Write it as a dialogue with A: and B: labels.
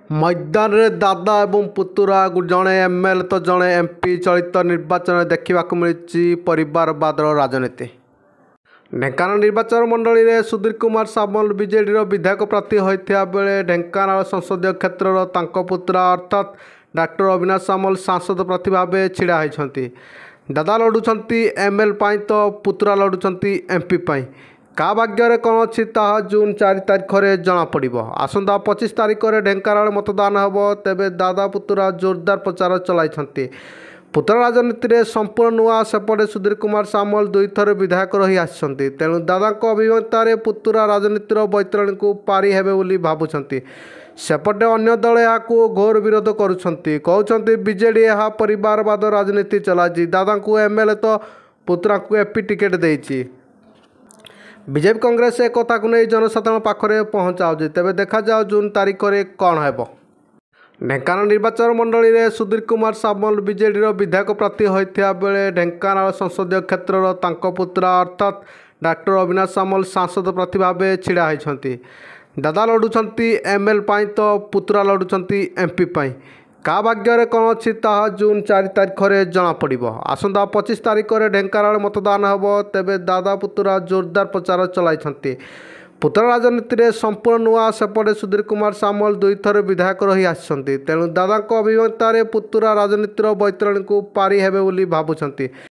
A: मैदान में दादा एवं पुतुरा जड़े एमएलए तो जड़े एमपी चलित निर्वाचन देखा मिली परिवारवादर राजनीति। ढेंकानाल निर्वाचन मंडली में सुधीर कुमार सामल बीजेडी विधायक प्रार्थी होता बेले ढेंकानाल संसदीय क्षेत्र पुत्रा अर्थात डॉक्टर अविनाश सामल सांसद प्रार्थी भाव छिड़ा होती। दादा लड़ुंट एमएलए तो पुतुरा लड़ुंट एमपी का भाग्य कौन अच्छी जून 4 तारिख में जमापड़। आसंता 25 तारिख में ढेंकानाल मतदान हम तेबे दादा पुतुरा जोरदार प्रचार चलाई। पुतुरा राजनीति में संपूर्ण नुआ सेपटे सुधीर कुमार सामल 2 थर विधायक रही आसछन्ति। तेणु दादा अभिज्ञतार पुतुरा राजनीतिर बैतरणी को पारी हेबे बोली भावुछन्ति। सेपटे अन्य दल यहाँ घोर विरोध करुछन्ति। कहउछन्ति बीजेडी यह परिवारवाद राजनीति चलाई। दादा को एमएलए तो पुतुरा को एपी टिकेट देइछि। बीजेपी कांग्रेस एक कथा को नहीं जनसाधारण पाखरे पहुँचाऊँगी। तेबे देखा जाओ जून तारिख में कौन है। ढेंकानाल निर्वाचन मंडली में सुधीर कुमार सामल बीजेडी विधायक प्रार्थी होता बेले ढेंकानाल संसदीय क्षेत्र पुत्रा अर्थात डॉक्टर अविनाश सामल सांसद प्रार्थी भाव छिड़ा होती। दादा लड़ुंट एमएलए तो पुतुरा लड़ुंट एमपी का भाग्य कौन अच्छी जून 4 तारिख में जमापड़। आसंता 25 तारिख में ढेंकानाल मतदान हम तेबे दादा पुतुरा जोरदार प्रचार चलाई। पुतुरा राजनीति में संपूर्ण नुआ सेपटे सुधीर कुमार सामल 2 थर विधायक रही आसछन्ति। तेणु दादा अभिज्ञतार पुतुरा राजनीतिर बैतरणी को पारी हेबे बोली भावुछन्ति।